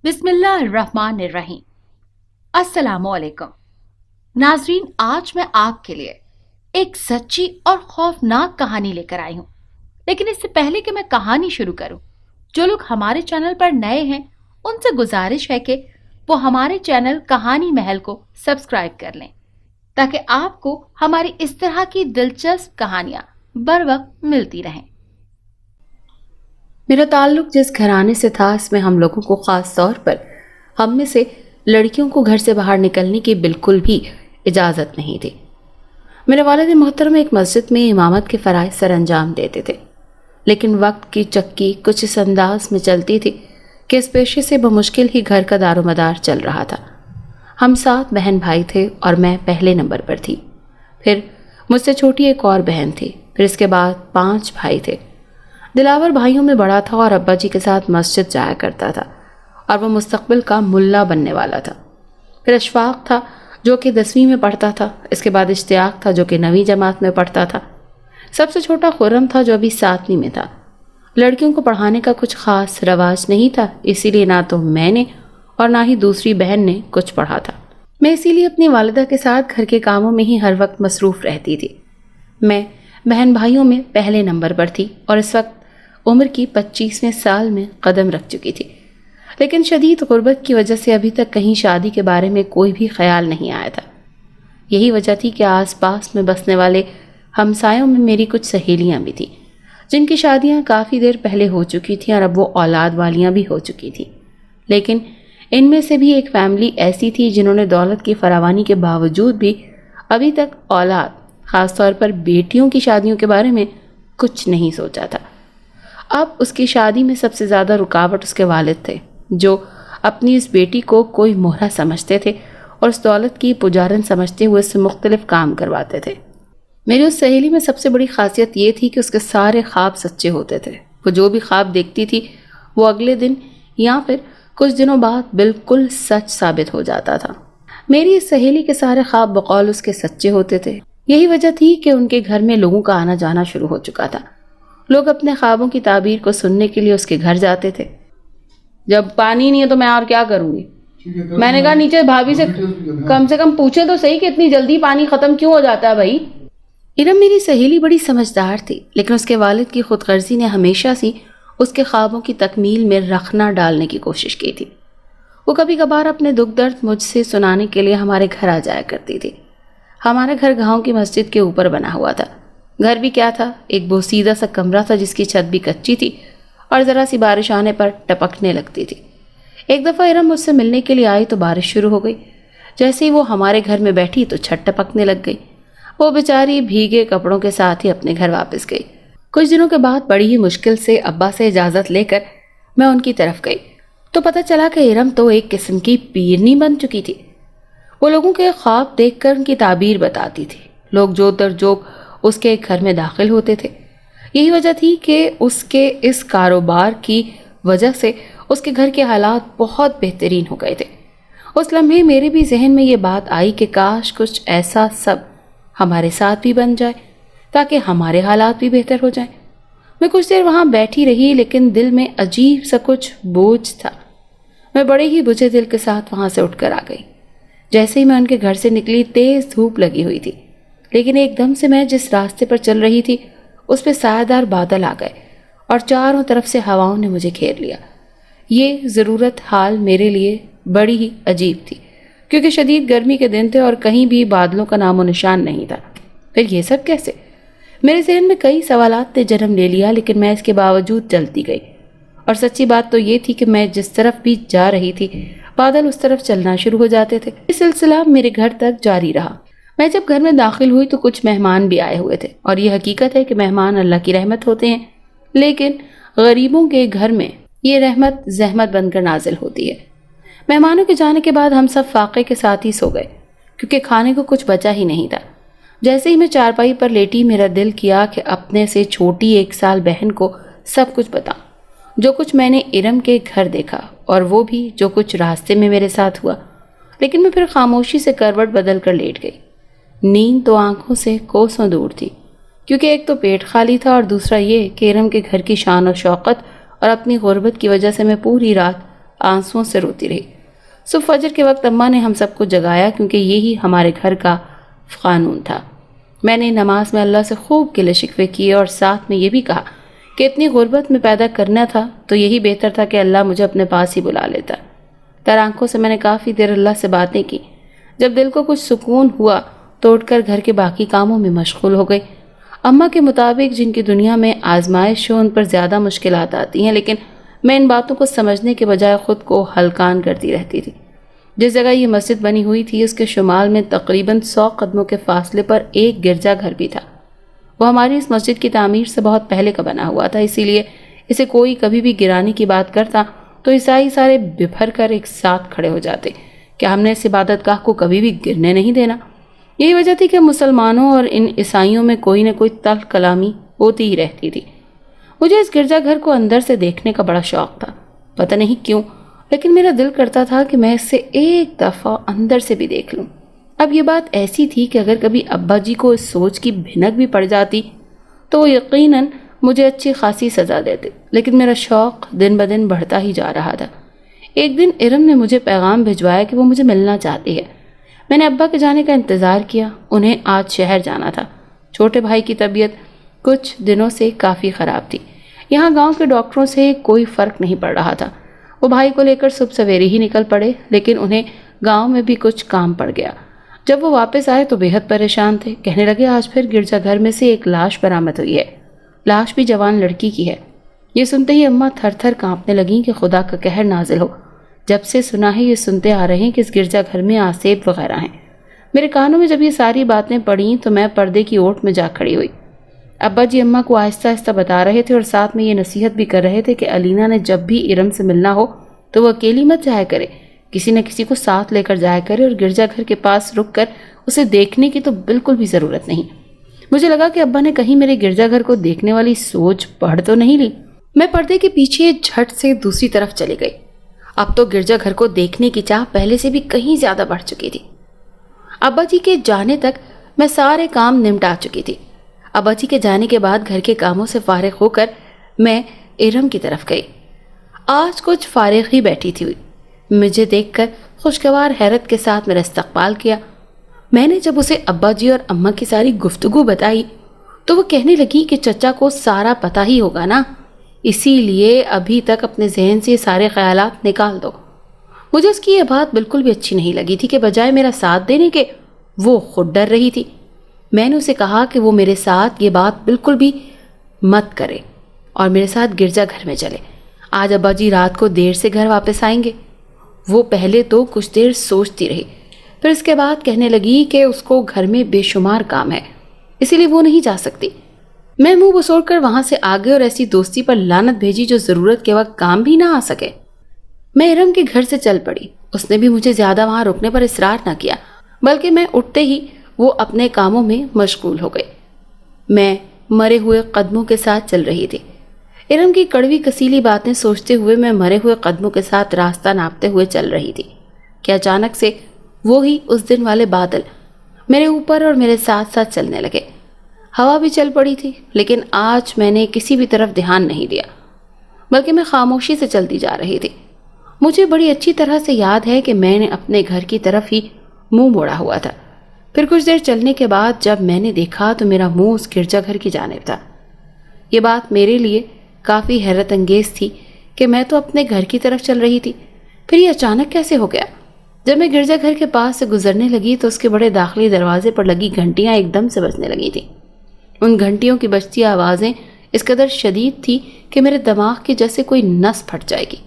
बिस्मिल्लाहिर्रहमानिर्रहीम। अस्सलामुअलैकुम नाजरीन, आज मैं आपके लिए एक सच्ची और खौफनाक कहानी लेकर आई हूँ। लेकिन इससे पहले कि मैं कहानी शुरू करूँ, जो लोग हमारे चैनल पर नए हैं उनसे गुजारिश है कि वो हमारे चैनल कहानी महल को सब्सक्राइब कर लें, ताकि आपको हमारी इस तरह की दिलचस्प कहानियां बर वक्त मिलती रहें। मेरा ताल्लुक जिस घराने से था, इसमें हम लोगों को ख़ास तौर पर हम में से लड़कियों को घर से बाहर निकलने की बिल्कुल भी इजाज़त नहीं थी। मेरे वालिद मोहतरम एक मस्जिद में इमामत के फ़राइज़ सर अंजाम देते थे, लेकिन वक्त की चक्की कुछ इस अंदाज में चलती थी कि इस पेशे से बमुश्किल ही घर का दारोमदार चल रहा था। हम 7 बहन भाई थे और मैं पहले नंबर पर थी। फिर मुझसे छोटी एक और बहन थी। फिर इसके बाद 5 भाई थे। दिलावर भाइयों में बड़ा था और अब्बा जी के साथ मस्जिद जाया करता था और वो मुस्तकबिल का मुल्ला बनने वाला था। फिर अशफाक था जो कि 10वीं में पढ़ता था। इसके बाद इश्तियाक था जो कि 9वीं जमात में पढ़ता था। सबसे छोटा खुर्रम था जो अभी 7वीं में था। लड़कियों को पढ़ाने का कुछ ख़ास रवाज नहीं था, इसीलिए ना तो मैंने और ना ही दूसरी बहन ने कुछ पढ़ा था। मैं इसीलिए अपनी वालिदा के साथ घर के कामों में ही हर वक्त मसरूफ़ रहती थी। मैं बहन भाइयों में पहले नंबर पर थी और इस वक्त उम्र की 25वें साल में कदम रख चुकी थी। लेकिन शदीद गुर्बत की वजह से अभी तक कहीं शादी के बारे में कोई भी ख्याल नहीं आया था। यही वजह थी कि आसपास में बसने वाले हमसायों में मेरी कुछ सहेलियां भी थीं, जिनकी शादियां काफ़ी देर पहले हो चुकी थीं और अब वो औलाद वालियां भी हो चुकी थीं। लेकिन इनमें से भी एक फैमिली ऐसी थी जिन्होंने दौलत की फरावानी के बावजूद भी अभी तक औलाद, ख़ासतौर पर बेटियों की शादियों के बारे में कुछ नहीं सोचा था। अब उसकी शादी में सबसे ज़्यादा रुकावट उसके वालिद थे, जो अपनी इस बेटी को कोई मोहरा समझते थे और उस दौलत की पुजारन समझते हुए उससे मुख्तलिफ काम करवाते थे। मेरी उस सहेली में सबसे बड़ी खासियत ये थी कि उसके सारे ख्वाब सच्चे होते थे। वो जो भी ख्वाब देखती थी वो अगले दिन या फिर कुछ दिनों बाद बिल्कुल सच साबित हो जाता था। मेरी इस सहेली के सारे ख्वाब बकौल उसके सच्चे होते थे। यही वजह थी कि उनके घर में लोगों का आना जाना शुरू हो चुका था। लोग अपने ख्वाबों की ताबीर को सुनने के लिए उसके घर जाते थे। जब पानी नहीं है तो मैं और क्या करूंगी? मैंने कहा नीचे भाभी से कम पूछे तो सही कि इतनी जल्दी पानी खत्म क्यों हो जाता है भाई। इरम मेरी सहेली बड़ी समझदार थी, लेकिन उसके वालिद की खुदगर्जी ने हमेशा से उसके ख्वाबों की तकमील में रखना डालने की कोशिश की थी। वो कभी कभार अपने दुख दर्द मुझसे सुनाने के लिए हमारे घर आ जाया करती थी। हमारा घर गांव की मस्जिद के ऊपर बना हुआ था। घर भी क्या था, एक बोसीदा सा कमरा था जिसकी छत भी कच्ची थी और ज़रा सी बारिश आने पर टपकने लगती थी। एक दफ़ा इरम मुझसे मिलने के लिए आई तो बारिश शुरू हो गई। जैसे ही वो हमारे घर में बैठी तो छत टपकने लग गई। वो बेचारी भीगे कपड़ों के साथ ही अपने घर वापस गई। कुछ दिनों के बाद बड़ी ही मुश्किल से अब्बा से इजाज़त लेकर मैं उनकी तरफ गई तो पता चला कि इरम तो एक किस्म की पीरनी बन चुकी थी। वो लोगों के ख्वाब देखकर उनकी ताबीर बताती थी। लोग जो दर जो उसके घर में दाखिल होते थे। यही वजह थी कि उसके इस कारोबार की वजह से उसके घर के हालात बहुत बेहतरीन हो गए थे। उस लम्हे मेरे भी जहन में ये बात आई कि काश कुछ ऐसा सब हमारे साथ भी बन जाए ताकि हमारे हालात भी बेहतर हो जाएं। मैं कुछ देर वहाँ बैठी रही, लेकिन दिल में अजीब सा कुछ बोझ था। मैं बड़े ही बुझे दिल के साथ वहाँ से उठकर आ गई। जैसे ही मैं उनके घर से निकली तेज़ धूप लगी हुई थी, लेकिन एकदम से मैं जिस रास्ते पर चल रही थी उस पर सायादार बादल आ गए और चारों तरफ से हवाओं ने मुझे घेर लिया। ये ज़रूरत हाल मेरे लिए बड़ी ही अजीब थी, क्योंकि शदीद गर्मी के दिन थे और कहीं भी बादलों का नामो निशान नहीं था। फिर ये सब कैसे? मेरे जहन में कई सवालात ने जन्म ले लिया, लेकिन मैं इसके बावजूद चलती गई। और सच्ची बात तो ये थी कि मैं जिस तरफ भी जा रही थी बादल उस तरफ चलना शुरू हो जाते थे। ये सिलसिला मेरे घर तक जारी रहा। मैं जब घर में दाखिल हुई तो कुछ मेहमान भी आए हुए थे, और ये हकीकत है कि मेहमान अल्लाह की रहमत होते हैं, लेकिन गरीबों के घर में ये रहमत जहमत बनकर नाजिल होती है। मेहमानों के जाने के बाद हम सब फाके के साथ ही सो गए, क्योंकि खाने को कुछ बचा ही नहीं था। जैसे ही मैं चारपाई पर लेटी, मेरा दिल किया कि अपने से छोटी 1 साल बहन को सब कुछ बताऊं, जो कुछ मैंने इरम के घर देखा और वो भी जो कुछ रास्ते में मेरे साथ हुआ। लेकिन मैं फिर खामोशी से करवट बदल कर लेट गई। नींद तो आंखों से कोसों दूर थी, क्योंकि एक तो पेट खाली था और दूसरा ये कि इरम के घर की शान और शौकत और अपनी गुर्बत की वजह से मैं पूरी रात आंसुओं से रोती रही। सुबह फजर के वक्त अम्मा ने हम सबको जगाया क्योंकि यही हमारे घर का कानून था। मैंने नमाज में अल्लाह से खूब गिले शिकवे किए और साथ में ये भी कहा कि इतनी गुर्बत में पैदा करना था तो यही बेहतर था कि अल्लाह मुझे अपने पास ही बुला लेता। तर आंखों से मैंने काफ़ी देर अल्लाह से बातें की। जब दिल को कुछ सुकून हुआ तो उठकर घर के बाकी कामों में मशगूल हो गई। अम्मा के मुताबिक जिनकी दुनिया में आजमाइश हो उन पर ज़्यादा मुश्किलात आती हैं, लेकिन मैं इन बातों को समझने के बजाय ख़ुद को हलकान करती रहती थी। जिस जगह ये मस्जिद बनी हुई थी उसके शुमाल में तकरीबन 100 कदमों के फासले पर एक गिरजा घर भी था। वो हमारी इस मस्जिद की तामीर से बहुत पहले का बना हुआ था, इसीलिए इसे कोई कभी भी गिराने की बात करता तो ईसाई सारे बिफर कर एक साथ खड़े हो जाते कि हमने इस इबादतगाह को कभी भी गिरने नहीं देना। यही वजह थी कि मुसलमानों और इन ईसाइयों में कोई न कोई तल्ख कलामी होती ही रहती थी। मुझे इस गिरजाघर को अंदर से देखने का बड़ा शौक था, पता नहीं क्यों, लेकिन मेरा दिल करता था कि मैं इससे एक दफ़ा अंदर से भी देख लूं। अब ये बात ऐसी थी कि अगर कभी अब्बा जी को इस सोच की भिनक भी पड़ जाती तो वो यकीनन मुझे अच्छी खासी सज़ा देते, लेकिन मेरा शौक़ दिन ब दिन बढ़ता ही जा रहा था। एक दिन इरम ने मुझे पैगाम भिजवाया कि वो मुझे मिलना चाहती है। मैंने अब्बा के जाने का इंतज़ार किया। उन्हें आज शहर जाना था। छोटे भाई की तबीयत कुछ दिनों से काफ़ी ख़राब थी। यहाँ गांव के डॉक्टरों से कोई फ़र्क नहीं पड़ रहा था। वो भाई को लेकर सुबह सवेरे ही निकल पड़े, लेकिन उन्हें गांव में भी कुछ काम पड़ गया। जब वो वापस आए तो बेहद परेशान थे। कहने लगे आज फिर गिरजाघर में से एक लाश बरामद हुई है। लाश भी जवान लड़की की है। ये सुनते ही अम्मा थर थर काँपने लगीं कि खुदा का कहर नाजिल हो। जब से सुना है ये सुनते आ रहे हैं कि इस गिरजाघर में आसेब वगैरह हैं। मेरे कानों में जब ये सारी बातें पड़ीं तो मैं पर्दे की ओट में जा खड़ी हुई। अब्बा जी अम्मा को आहिस्ता आहिस्ता बता रहे थे और साथ में ये नसीहत भी कर रहे थे कि अलीना ने जब भी इरम से मिलना हो तो वो अकेली मत जाया करे, किसी न किसी को साथ लेकर जाया करे और गिरजाघर के पास रुक कर उसे देखने की तो बिल्कुल भी ज़रूरत नहीं। मुझे लगा कि अब्बा ने कहीं मेरे गिरजाघर को देखने वाली सोच पढ़ तो नहीं ली। मैं पर्दे के पीछे झट से दूसरी तरफ चली गई। अब तो गिरजाघर को देखने की चाह पहले से भी कहीं ज़्यादा बढ़ चुकी थी। अब्बा जी के जाने तक मैं सारे काम निपटा चुकी थी। अब्बा जी के जाने के बाद घर के कामों से फारिग होकर मैं इरम की तरफ गई। आज कुछ फारिग ही बैठी थी। मुझे देखकर खुशगवार हैरत के साथ मेरा इस्तकबाल किया। मैंने जब उसे अब्बा जी और अम्मा की सारी गुफ्तगू बताई तो वो कहने लगी कि चचा को सारा पता ही होगा ना, इसीलिए अभी तक अपने जहन से सारे ख्यालात निकाल दो। मुझे उसकी ये बात बिल्कुल भी अच्छी नहीं लगी थी कि बजाय मेरा साथ देने के वो खुद डर रही थी। मैंने उसे कहा कि वो मेरे साथ ये बात बिल्कुल भी मत करे और मेरे साथ गिरजाघर में चले। आज अब्बा जी रात को देर से घर वापस आएंगे। वो पहले तो कुछ देर सोचती रही, फिर इसके बाद कहने लगी कि उसको घर में बेशुमार काम है, इसीलिए वो नहीं जा सकती। मैं मुंह बसोड़ कर वहां से आ गई और ऐसी दोस्ती पर लानत भेजी जो ज़रूरत के वक्त काम भी ना आ सके। मैं इरम के घर से चल पड़ी। उसने भी मुझे ज़्यादा वहां रुकने पर इसरार ना किया, बल्कि मैं उठते ही वो अपने कामों में मशगूल हो गई। मैं मरे हुए कदमों के साथ चल रही थी। इरम की कड़वी कसीली बातें सोचते हुए मैं मरे हुए कदमों के साथ रास्ता नापते हुए चल रही थी कि अचानक से वो ही उस दिन वाले बादल मेरे ऊपर और मेरे साथ साथ चलने लगे। हवा भी चल पड़ी थी, लेकिन आज मैंने किसी भी तरफ ध्यान नहीं दिया, बल्कि मैं खामोशी से चलती जा रही थी। मुझे बड़ी अच्छी तरह से याद है कि मैंने अपने घर की तरफ ही मुंह मोड़ा हुआ था। फिर कुछ देर चलने के बाद जब मैंने देखा तो मेरा मुंह उस गिरजाघर की जानिब था। ये बात मेरे लिए काफ़ी हैरत अंगेज थी कि मैं तो अपने घर की तरफ चल रही थी, फिर ये अचानक कैसे हो गया। जब मैं गिरजाघर के पास से गुजरने लगी तो उसके बड़े दाखिली दरवाजे पर लगी घंटियां एकदम से बजने लगी थी। उन घंटियों की बजती आवाज़ें इस कदर शदीद थी कि मेरे दिमाग की जैसे कोई नस फट जाएगी।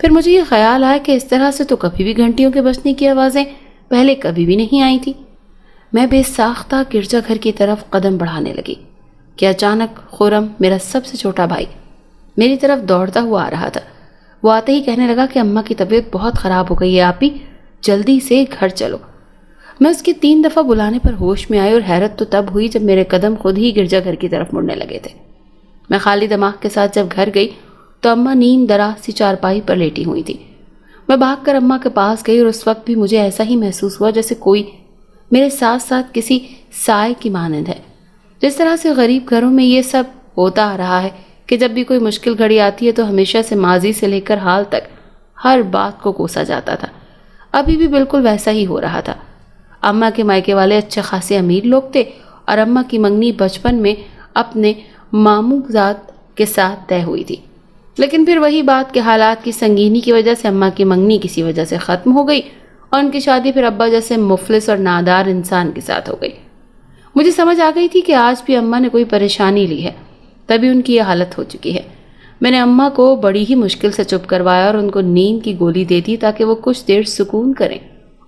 फिर मुझे ये ख्याल आया कि इस तरह से तो कभी भी घंटियों के बजने की आवाज़ें पहले कभी भी नहीं आई थी। मैं बेसाख्ता गिरजाघर की तरफ कदम बढ़ाने लगी कि अचानक खुरम, मेरा सबसे छोटा भाई, मेरी तरफ दौड़ता हुआ आ रहा था। वो आते ही कहने लगा कि अम्मा की तबीयत बहुत ख़राब हो गई है, आप ही जल्दी से घर चलो। मैं उसकी 3 दफ़ा बुलाने पर होश में आई और हैरत तो तब हुई जब मेरे कदम खुद ही गिरजाघर की तरफ मुड़ने लगे थे। मैं खाली दिमाग के साथ जब घर गई तो अम्मा नींद दराज सी चारपाई पर लेटी हुई थी। मैं भागकर अम्मा के पास गई और उस वक्त भी मुझे ऐसा ही महसूस हुआ जैसे कोई मेरे साथ साथ किसी साए की मानंद है। जिस तरह से गरीब घरों में ये सब होता आ रहा है कि जब भी कोई मुश्किल घड़ी आती है तो हमेशा से माजी से लेकर हाल तक हर बात को कोसा जाता था। अभी भी बिल्कुल वैसा ही हो रहा था। अम्मा के मायके वाले अच्छे खासे अमीर लोग थे और अम्मा की मंगनी बचपन में अपने मामूजाद के साथ तय हुई थी। लेकिन फिर वही बात कि हालात की संगीनी की वजह से अम्मा की मंगनी किसी वजह से ख़त्म हो गई और उनकी शादी फिर अब्बा जैसे मुफलिस और नादार इंसान के साथ हो गई। मुझे समझ आ गई थी कि आज भी अम्मा ने कोई परेशानी ली है, तभी उनकी यह हालत हो चुकी है। मैंने अम्मा को बड़ी ही मुश्किल से चुप करवाया और उनको नींद की गोली दे दी ताकि वो कुछ देर सुकून करें।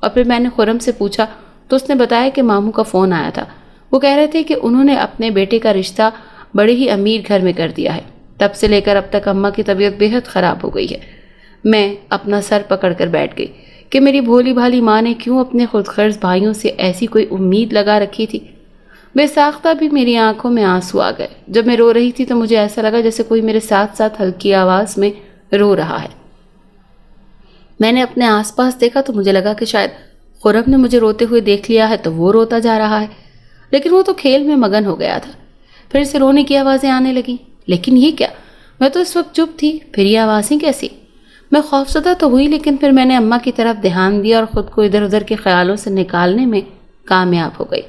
और फिर मैंने खुर्रम से पूछा तो उसने बताया कि मामू का फ़ोन आया था। वो कह रहे थे कि उन्होंने अपने बेटे का रिश्ता बड़े ही अमीर घर में कर दिया है। तब से लेकर अब तक अम्मा की तबीयत बेहद ख़राब हो गई है। मैं अपना सर पकड़ कर बैठ गई कि मेरी भोली भाली माँ ने क्यों अपने खुदगर्ज भाइयों से ऐसी कोई उम्मीद लगा रखी थी। बेसाख्ता भी मेरी आंखों में आंसू आ गए। जब मैं रो रही थी तो मुझे ऐसा लगा जैसे कोई मेरे साथ साथ हल्की आवाज़ में रो रहा है। मैंने अपने आसपास देखा तो मुझे लगा कि शायद खुर्रम ने मुझे रोते हुए देख लिया है तो वो रोता जा रहा है, लेकिन वो तो खेल में मगन हो गया था। फिर से रोने की आवाज़ें आने लगीं। लेकिन ये क्या, मैं तो इस वक्त चुप थी, फिर ये आवाज़ें कैसी? मैं खौफजदा तो हुई, लेकिन फिर मैंने अम्मा की तरफ ध्यान दिया और ख़ुद को इधर उधर के ख्यालों से निकालने में कामयाब हो गई।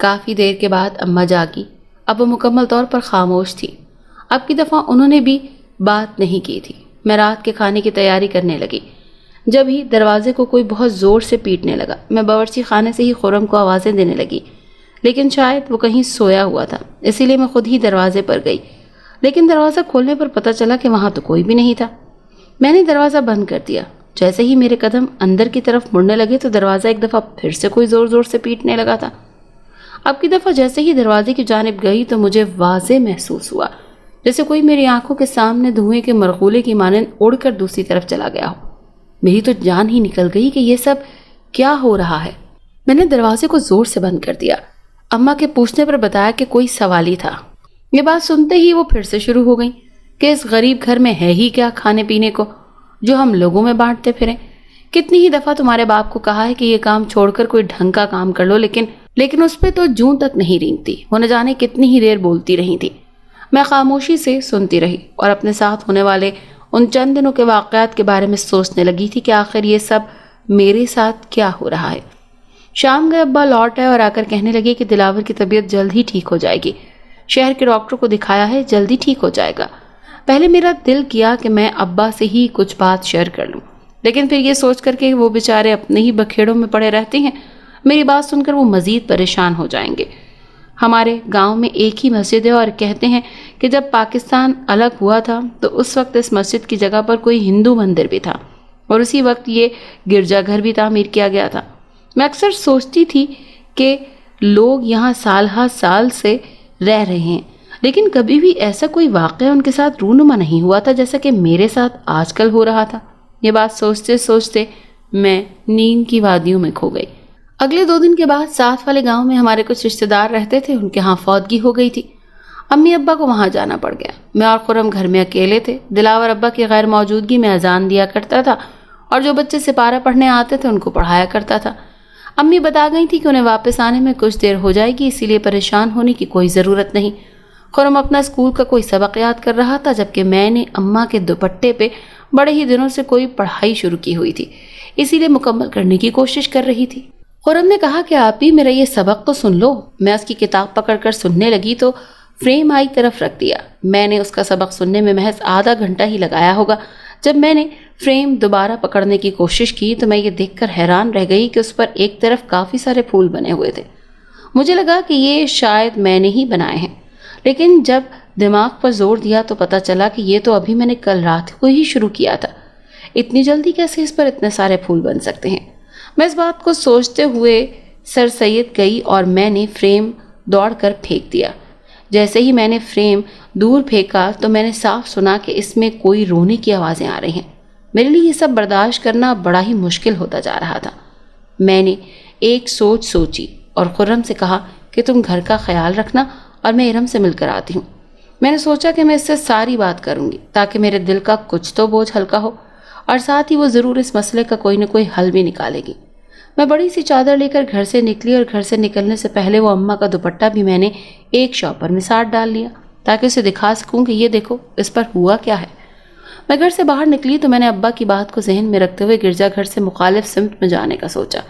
काफ़ी देर के बाद अम्मा जागी। अब वो मुकम्मल तौर पर खामोश थी। अब की दफ़ा उन्होंने भी बात नहीं की थी। मैं रात के खाने की तैयारी करने लगी जब ही दरवाजे को कोई बहुत ज़ोर से पीटने लगा। मैं बावर्ची खाने से ही खुर्रम को आवाज़ें देने लगी, लेकिन शायद वो कहीं सोया हुआ था, इसीलिए मैं खुद ही दरवाजे पर गई। लेकिन दरवाज़ा खोलने पर पता चला कि वहाँ तो कोई भी नहीं था। मैंने दरवाज़ा बंद कर दिया। जैसे ही मेरे कदम अंदर की तरफ मुड़ने लगे तो दरवाज़ा एक दफ़ा फिर से कोई ज़ोर ज़ोर से पीटने लगा था। अब की दफ़ा जैसे ही दरवाजे की जानिब गई तो मुझे वाज़े महसूस हुआ जैसे कोई मेरी आंखों के सामने धुएं के मरगूले की मानंद उड़कर दूसरी तरफ चला गया हो। मेरी तो जान ही निकल गई कि ये सब क्या हो रहा है। मैंने दरवाजे को ज़ोर से बंद कर दिया। अम्मा के पूछने पर बताया कि कोई सवाली था। ये बात सुनते ही वो फिर से शुरू हो गई कि इस गरीब घर में है ही क्या खाने पीने को जो हम लोगों में बांटते फिरें। कितनी ही दफ़ा तुम्हारे बाप को कहा है कि ये काम छोड़कर कोई ढंग का काम कर लो, लेकिन उस पर तो जूं तक नहीं रेंगती। वो न जाने कितनी ही देर बोलती रही थी। मैं खामोशी से सुनती रही और अपने साथ होने वाले उन चंद दिनों के वाक़यात के बारे में सोचने लगी थी कि आखिर ये सब मेरे साथ क्या हो रहा है। शाम गए अब्बा लौट आए और आकर कहने लगे कि दिलावर की तबीयत जल्द ही ठीक हो जाएगी। शहर के डॉक्टर को दिखाया है, जल्दी ठीक हो जाएगा। पहले मेरा दिल किया कि मैं अब्बा से ही कुछ बात शेयर कर लूँ, लेकिन फिर ये सोच कर के वो बेचारे अपने ही बखेड़ों में पड़े रहते हैं, मेरी बात सुनकर वो मज़ीद परेशान हो जाएंगे। हमारे गांव में एक ही मस्जिद है और कहते हैं कि जब पाकिस्तान अलग हुआ था तो उस वक्त इस मस्जिद की जगह पर कोई हिंदू मंदिर भी था और उसी वक्त ये गिरजाघर भी तामीर किया गया था। मैं अक्सर सोचती थी कि लोग यहाँ साल हा साल से रह रहे हैं, लेकिन कभी भी ऐसा कोई वाक़या उनके साथ रूनुमा नहीं हुआ था जैसा कि मेरे साथ आजकल हो रहा था। ये बात सोचते सोचते मैं नींद की वादियों में खो गई। अगले 2 दिन के बाद साथ वाले गांव में हमारे कुछ रिश्तेदार रहते थे, उनके यहाँ फौतगी हो गई थी। अम्मी अब्बा को वहाँ जाना पड़ गया। मैं और खुर्रम घर में अकेले थे। दिलावर अब्बा की गैर मौजूदगी में अजान दिया करता था और जो बच्चे सिपारा पढ़ने आते थे उनको पढ़ाया करता था। अम्मी बता गई थी कि उन्हें वापस आने में कुछ देर हो जाएगी, इसीलिए परेशान होने की कोई ज़रूरत नहीं। खुर्रम अपना स्कूल का कोई सबक याद कर रहा था, जबकि मैंने अम्मा के दुपट्टे पे बड़े ही दिनों से कोई पढ़ाई शुरू की हुई थी, इसीलिए मुकम्मल करने की कोशिश कर रही थी। खुर्रम ने कहा कि आप ही मेरा ये सबक तो सुन लो। मैं उसकी किताब पकड़कर सुनने लगी तो फ्रेम आई तरफ रख दिया। मैंने उसका सबक सुनने में महज आधा घंटा ही लगाया होगा। जब मैंने फ्रेम दोबारा पकड़ने की कोशिश की तो मैं ये देखकर हैरान रह गई कि उस पर एक तरफ काफ़ी सारे फूल बने हुए थे। मुझे लगा कि ये शायद मैंने ही बनाए हैं, लेकिन जब दिमाग पर जोर दिया तो पता चला कि ये तो अभी मैंने कल रात को ही शुरू किया था। इतनी जल्दी कैसे इस पर इतने सारे फूल बन सकते हैं? मैं इस बात को सोचते हुए सर सैयद गई और मैंने फ्रेम दौड़कर फेंक दिया। जैसे ही मैंने फ्रेम दूर फेंका तो मैंने साफ सुना कि इसमें कोई रोने की आवाज़ें आ रही हैं। मेरे लिए ये सब बर्दाश्त करना बड़ा ही मुश्किल होता जा रहा था। मैंने एक सोच सोची और खुर्रम से कहा कि तुम घर का ख्याल रखना और मैं इरम से मिलकर आती हूँ। मैंने सोचा कि मैं इससे सारी बात करूँगी ताकि मेरे दिल का कुछ तो बोझ हल्का हो और साथ ही वो ज़रूर इस मसले का कोई न कोई हल भी निकालेगी। मैं बड़ी सी चादर लेकर घर से निकली और घर से निकलने से पहले वो अम्मा का दुपट्टा भी मैंने एक शॉपर में साथ डाल लिया ताकि उसे दिखा सकूं कि ये देखो इस पर हुआ क्या है। میں گھر سے باہر نکلی تو میں نے ابا کی بات کو ذہن میں رکھتے ہوئے گرجا گھر سے مخالف سمت میں جانے کا سوچا۔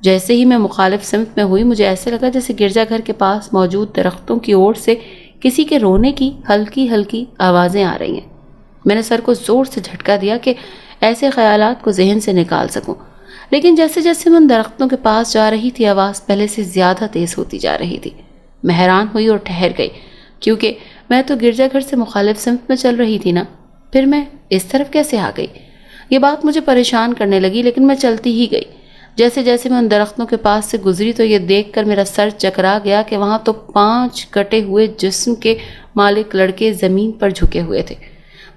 جیسے ہی میں مخالف سمت میں ہوئی مجھے ایسے لگا جیسے گرجا گھر کے پاس موجود درختوں کی اوٹ سے کسی کے رونے کی ہلکی ہلکی آوازیں آ رہی ہیں۔ میں نے سر کو زور سے جھٹکا دیا کہ ایسے خیالات کو ذہن سے نکال سکوں، لیکن جیسے جیسے میں ان درختوں کے پاس جا رہی تھی آواز پہلے سے زیادہ تیز ہوتی جا رہی تھی۔ میں حیران ہوئی اور ٹھہر گئی، کیونکہ میں تو گرجا گھر سے مخالف سمت میں چل رہی تھی نا، پھر میں اس طرف کیسے آ گئی؟ یہ بات مجھے پریشان کرنے لگی، لیکن میں چلتی ہی گئی۔ جیسے جیسے میں ان درختوں کے پاس سے گزری تو یہ دیکھ کر میرا سر چکرا گیا کہ وہاں تو 5 کٹے ہوئے جسم کے مالک لڑکے زمین پر جھکے ہوئے تھے۔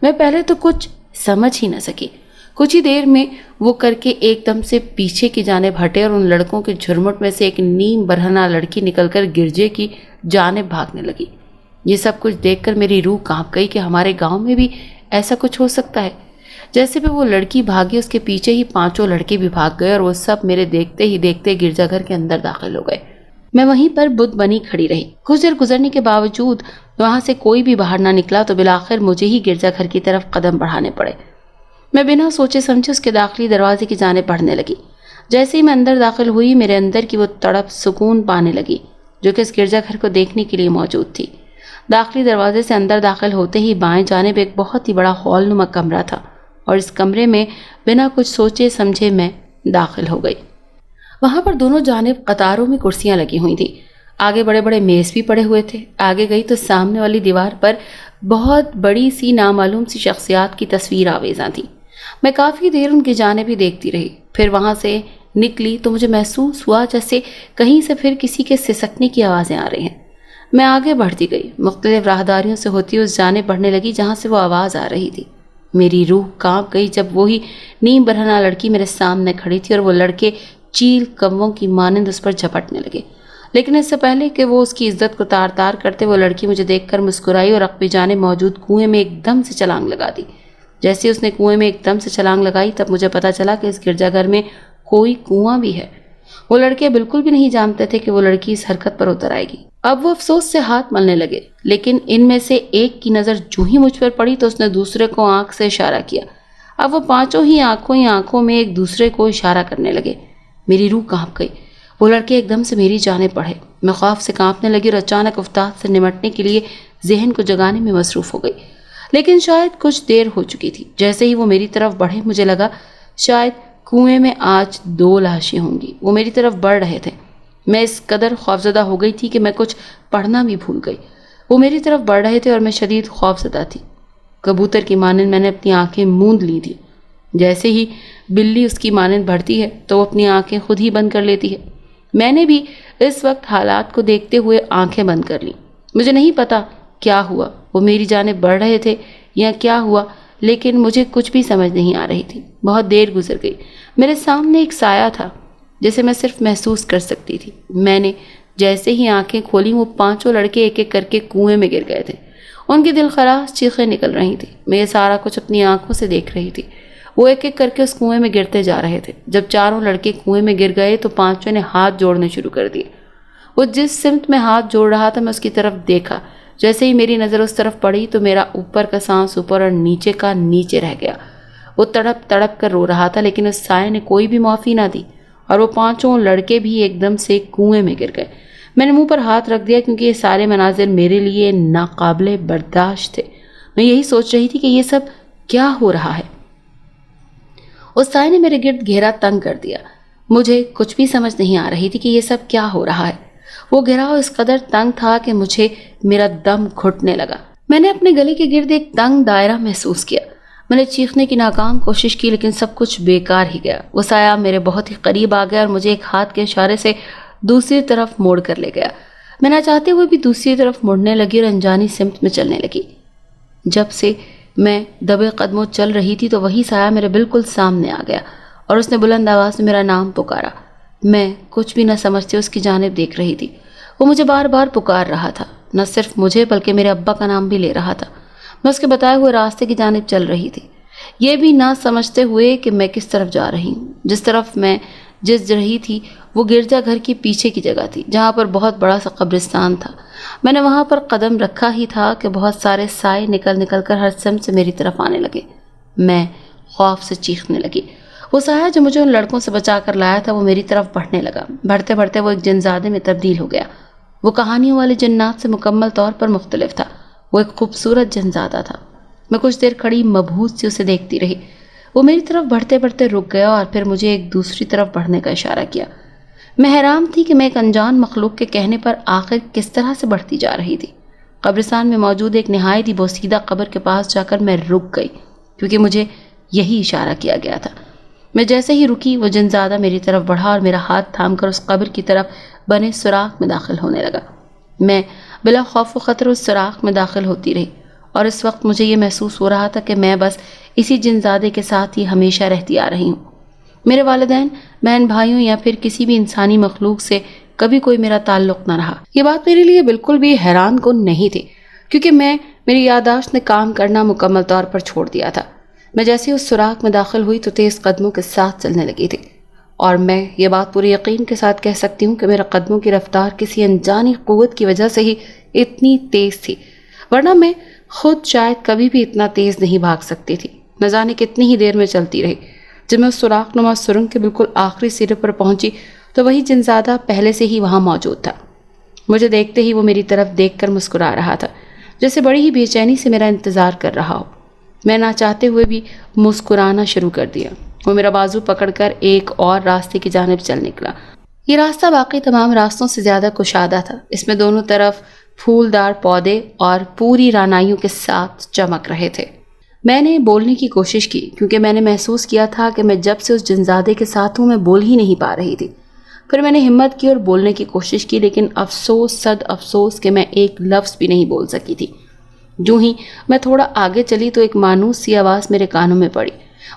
میں پہلے تو کچھ سمجھ ہی نہ سکی۔ کچھ ہی دیر میں وہ کر کے ایک دم سے پیچھے کی جانب ہٹے اور ان لڑکوں کے جھرمٹ میں سے ایک نیم برہنہ لڑکی نکل کر گرجے کی جانب بھاگنے لگی۔ یہ سب کچھ دیکھ کر میری روح کانپ گئی کہ ہمارے گاؤں میں بھی ایسا کچھ ہو سکتا ہے۔ جیسے بھی وہ لڑکی بھاگی اس کے پیچھے ہی 5 لڑکے بھی بھاگ گئے اور وہ سب میرے دیکھتے ہی دیکھتے گرجا گھر کے اندر داخل ہو گئے۔ میں وہیں پر بدھ بنی کھڑی رہی۔ کچھ دیر گزرنے کے باوجود وہاں سے کوئی بھی باہر نہ نکلا تو بالآخر مجھے ہی گرجا گھر کی طرف قدم بڑھانے پڑے۔ میں بنا سوچے سمجھے اس کے داخلی دروازے کی جانب بڑھنے لگی۔ جیسے ہی میں اندر داخل ہوئی میرے اندر کی وہ تڑپ سکون پانے لگی جو کہ اس گرجا گھر کو دیکھنے کے لیے موجود تھی۔ داخلی دروازے سے اندر داخل ہوتے ہی بائیں جانب ایک بہت ہی بڑا ہال نما کمرہ تھا اور اس کمرے میں بنا کچھ سوچے سمجھے میں داخل ہو گئی۔ وہاں پر دونوں جانب قطاروں میں کرسیاں لگی ہوئی تھیں، آگے بڑے بڑے میز بھی پڑے ہوئے تھے۔ آگے گئی تو سامنے والی دیوار پر بہت بڑی سی نامعلوم سی شخصیات کی تصویر آویزاں تھی۔ میں کافی دیر ان کی جانب ہی دیکھتی رہی، پھر وہاں سے نکلی تو مجھے محسوس ہوا جیسے کہیں سے پھر کسی کے سسکنے کی آوازیں آ رہی ہیں۔ میں آگے بڑھتی گئی، مختلف راہداریوں سے ہوتی اس جانب بڑھنے لگی جہاں سے وہ آواز آ رہی تھی۔ میری روح کانپ گئی جب وہی نیم برہنہ لڑکی میرے سامنے کھڑی تھی اور وہ لڑکے چیل کووں کی مانند اس پر جھپٹنے لگے۔ لیکن اس سے پہلے کہ وہ اس کی عزت کو تار تار کرتے وہ لڑکی مجھے دیکھ کر مسکرائی اور عقبی جانب موجود کنویں میں ایک دم سے چھلانگ لگا دی۔ جیسے اس نے کنویں میں ایک دم سے چھلانگ لگائی تب مجھے پتا چلا کہ اس گرجا گھر میں کوئی کنواں بھی ہے۔ وہ لڑکے بالکل بھی نہیں جانتے تھے کہ وہ لڑکی اس حرکت پر اتر آئے گی۔ اب وہ افسوس سے ہاتھ ملنے لگے، لیکن ان میں سے ایک کی نظر جو ہی مجھ پر پڑی تو اس نے دوسرے کو آنکھ سے اشارہ کیا۔ اب وہ 5 ہی آنکھوں میں ایک دوسرے کو اشارہ کرنے لگے۔ میری روح کانپ گئی۔ وہ لڑکے ایک دم سے میری جانب بڑھے۔ میں خوف سے کانپنے لگی اور اچانک افتاد سے نمٹنے کے لیے ذہن کو جگانے میں مصروف ہو گئی، لیکن شاید کچھ دیر ہو چکی تھی۔ جیسے ہی وہ میری طرف بڑھے مجھے لگا شاید کنویں میں آج 2 لاشیں ہوں گی۔ وہ میری طرف بڑھ رہے تھے۔ میں اس قدر خوفزدہ ہو گئی تھی کہ میں کچھ پڑھنا بھی بھول گئی۔ وہ میری طرف بڑھ رہے تھے اور میں شدید خوفزدہ تھی۔ کبوتر کی مانند میں نے اپنی آنکھیں موند لی تھی۔ جیسے ہی بلی اس کی مانند بڑھتی ہے تو وہ اپنی آنکھیں خود ہی بند کر لیتی ہے، میں نے بھی اس وقت حالات کو دیکھتے ہوئے آنکھیں بند کر لیں۔ مجھے نہیں پتا کیا ہوا، وہ میری جانب بڑھ رہے تھے یا کیا ہوا، لیکن مجھے کچھ بھی سمجھ نہیں آ رہی تھی۔ بہت دیر گزر گئی۔ میرے سامنے ایک سایہ تھا جسے میں صرف محسوس کر سکتی تھی۔ میں نے جیسے ہی آنکھیں کھولی وہ 5 لڑکے ایک ایک کر کے کنویں میں گر گئے تھے۔ ان کی دل خراش چیخیں نکل رہی تھیں۔ میں یہ سارا کچھ اپنی آنکھوں سے دیکھ رہی تھی۔ وہ ایک ایک کر کے اس کنویں میں گرتے جا رہے تھے۔ جب 4 لڑکے کنویں میں گر گئے تو 5 نے ہاتھ جوڑنے شروع کر دیے۔ وہ جس سمت میں ہاتھ جوڑ رہا تھا میں اس کی طرف دیکھا۔ جیسے ہی میری نظر اس طرف پڑی تو میرا اوپر کا سانس اوپر اور نیچے کا نیچے رہ گیا۔ وہ تڑپ تڑپ کر رو رہا تھا لیکن اس سائے نے کوئی بھی معافی نہ دی اور وہ 5 لڑکے بھی ایک دم سے کنویں میں گر گئے۔ میں نے منہ پر ہاتھ رکھ دیا کیونکہ یہ سارے مناظر میرے لیے ناقابل برداشت تھے۔ میں یہی سوچ رہی تھی کہ یہ سب کیا ہو رہا ہے۔ اس سائے نے میرے گرد گھیرا تنگ کر دیا۔ مجھے کچھ بھی سمجھ نہیں آ رہی تھی کہ یہ سب کیا ہو رہا ہے۔ وہ گھیراؤ اس قدر تنگ تھا کہ مجھے میرا دم گھٹنے لگا۔ میں نے اپنے گلے کے گرد ایک تنگ دائرہ محسوس کیا۔ میں نے چیخنے کی ناکام کوشش کی لیکن سب کچھ بیکار ہی گیا۔ وہ سایہ میرے بہت ہی قریب آ گیا اور مجھے ایک ہاتھ کے اشارے سے دوسری طرف موڑ کر لے گیا۔ میں نہ چاہتے ہوئے بھی دوسری طرف مڑنے لگی اور انجانی سمت میں چلنے لگی۔ جب سے میں دبے قدموں چل رہی تھی تو وہی سایہ میرے بالکل سامنے آ گیا اور اس نے بلند آواز میں میرا نام پکارا۔ میں کچھ بھی نہ سمجھتے اس کی جانب دیکھ رہی تھی۔ وہ مجھے بار بار پکار رہا تھا، نہ صرف مجھے بلکہ میرے ابا کا نام بھی لے رہا تھا۔ میں اس کے بتائے ہوئے راستے کی جانب چل رہی تھی، یہ بھی نہ سمجھتے ہوئے کہ میں کس طرف جا رہی ہوں۔ جس طرف میں رہی تھی وہ گرجا گھر کی پیچھے کی جگہ تھی جہاں پر بہت بڑا سا قبرستان تھا۔ میں نے وہاں پر قدم رکھا ہی تھا کہ بہت سارے سائے نکل نکل کر ہر سمت سے میری طرف آنے لگے۔ میں خوف سے چیخنے لگی۔ وہ سایہ جو مجھے ان لڑکوں سے بچا کر لایا تھا وہ میری طرف بڑھنے لگا۔ بڑھتے بڑھتے وہ ایک جنزادے میں تبدیل ہو گیا۔ وہ کہانیوں والے جنات سے مکمل طور پر مختلف تھا۔ وہ ایک خوبصورت جنزادہ تھا۔ میں کچھ دیر کھڑی مبہوت سی اسے دیکھتی رہی۔ وہ میری طرف بڑھتے بڑھتے رک گیا اور پھر مجھے ایک دوسری طرف بڑھنے کا اشارہ کیا۔ میں حیران تھی کہ میں ایک انجان مخلوق کے کہنے پر آخر کس طرح سے بڑھتی جا رہی تھی۔ قبرستان میں موجود ایک نہایت ہی بوسیدہ قبر کے پاس جا کر میں رک گئی، کیونکہ مجھے یہی اشارہ کیا گیا تھا۔ میں جیسے ہی رکی وہ جنزادہ میری طرف بڑھا اور میرا ہاتھ تھام کر اس قبر کی طرف بنے سوراخ میں داخل ہونے لگا۔ میں بلا خوف و خطر اس سوراخ میں داخل ہوتی رہی اور اس وقت مجھے یہ محسوس ہو رہا تھا کہ میں بس اسی جنزادے کے ساتھ ہی ہمیشہ رہتی آ رہی ہوں۔ میرے والدین، بہن بھائیوں یا پھر کسی بھی انسانی مخلوق سے کبھی کوئی میرا تعلق نہ رہا۔ یہ بات میرے لیے بالکل بھی حیران کن نہیں تھی، کیونکہ میری یادداشت نے کام کرنا مکمل طور پر چھوڑ دیا تھا۔ میں جیسے اس سوراخ میں داخل ہوئی تو تیز قدموں کے ساتھ چلنے لگی تھی، اور میں یہ بات پورے یقین کے ساتھ کہہ سکتی ہوں کہ میرے قدموں کی رفتار کسی انجانی قوت کی وجہ سے ہی اتنی تیز تھی، ورنہ میں خود شاید کبھی بھی اتنا تیز نہیں بھاگ سکتی تھی۔ نہ جانے کتنی ہی دیر میں چلتی رہی۔ جب میں اس سوراخ نما سرنگ کے بالکل آخری سرے پر پہنچی تو وہی جنزادہ پہلے سے ہی وہاں موجود تھا۔ مجھے دیکھتے ہی وہ میری طرف دیکھ کر مسکرا رہا تھا، جیسے بڑی ہی بے چینی سے میرا انتظار کر رہا ہو۔ میں نہ چاہتے ہوئے بھی مسکرانا شروع کر دیا۔ وہ میرا بازو پکڑ کر ایک اور راستے کی جانب چل نکلا۔ یہ راستہ باقی تمام راستوں سے زیادہ کشادہ تھا۔ اس میں دونوں طرف پھولدار پودے اور پوری رعنائیوں کے ساتھ چمک رہے تھے۔ میں نے بولنے کی کوشش کی، کیونکہ میں نے محسوس کیا تھا کہ میں جب سے اس جنزادے کے ساتھ ہوں میں بول ہی نہیں پا رہی تھی۔ پھر میں نے ہمت کی اور بولنے کی کوشش کی، لیکن افسوس صد افسوس کہ میں ایک لفظ بھی نہیں بول سکی تھی۔ جو ہی میں تھوڑا آگے چلی تو ایک مانوس سی آواز میرے کانوں میں پڑی۔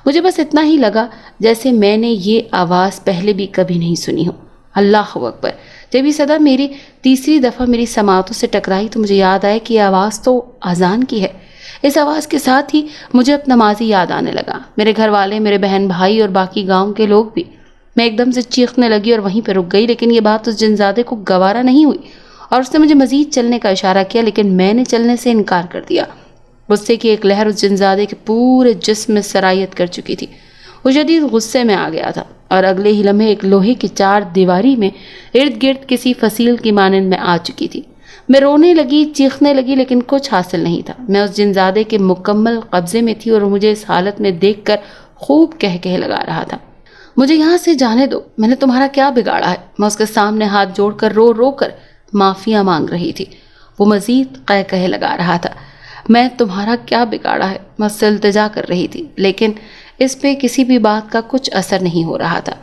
مجھے بس اتنا ہی لگا جیسے میں نے یہ آواز پہلے بھی کبھی نہیں سنی ہو۔ اللہ اکبر! جب یہ صدا میری تیسری دفعہ میری سماعتوں سے ٹکرائی تو مجھے یاد آیا کہ یہ آواز تو اذان کی ہے۔ اس آواز کے ساتھ ہی مجھے اپنا ماضی یاد آنے لگا، میرے گھر والے، میرے بہن بھائی اور باقی گاؤں کے لوگ بھی۔ میں ایک دم سے چیخنے لگی اور وہیں پہ رک گئی، لیکن یہ بات اس جنزادے کو گوارا نہیں ہوئی اور اس نے مجھے مزید چلنے کا اشارہ کیا، لیکن میں نے چلنے سے انکار کر دیا۔ غصے کی ایک لہر اس جنزادے کے پورے جسم میں سرایت کر چکی تھی۔ وہ شدید غصے میں آ گیا تھا اور اگلے ہی لمحے ایک لوہے کی چار دیواری میں ارد گرد کسی فصیل کی مانند میں آ چکی تھی۔ میں رونے لگی، چیخنے لگی، لیکن کچھ حاصل نہیں تھا۔ میں اس جنزادے کے مکمل قبضے میں تھی اور مجھے اس حالت میں دیکھ کر خوب کہہ لگا رہا تھا، مجھے یہاں سے جانے دو، میں نے تمہارا کیا بگاڑا ہے؟ میں اس کے سامنے ہاتھ جوڑ کر رو رو کر معافیاں مانگ رہی تھی۔ وہ مزید کہہ لگا رہا تھا، میں تمہارا کیا بگاڑا ہے؟ میں اس سے التجا کر رہی تھی، لیکن اس پہ کسی بھی بات کا کچھ اثر نہیں ہو رہا تھا۔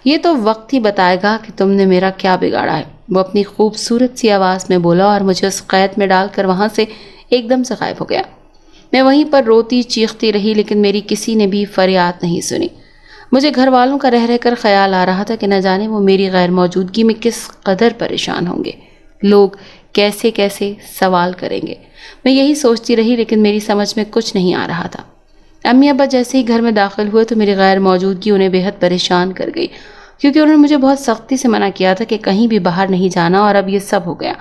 یہ تو وقت ہی بتائے گا کہ تم نے میرا کیا بگاڑا ہے، وہ اپنی خوبصورت سی آواز میں بولا اور مجھے اس قید میں ڈال کر وہاں سے ایک دم سے غائب ہو گیا۔ میں وہیں پر روتی چیختی رہی، لیکن میری کسی نے بھی فریاد نہیں سنی۔ مجھے گھر والوں کا رہ کر خیال آ رہا تھا کہ نہ جانے وہ میری غیر موجودگی میں کس قدر پریشان ہوں گے، لوگ کیسے کیسے سوال کریں گے۔ میں یہی سوچتی رہی، لیکن میری سمجھ میں کچھ نہیں آ رہا تھا۔ امی ابا جیسے ہی گھر میں داخل ہوئے تو میری غیر موجودگی انہیں بے حد پریشان کر گئی، کیونکہ انہوں نے مجھے بہت سختی سے منع کیا تھا کہ کہیں بھی باہر نہیں جانا، اور اب یہ سب ہو گیا۔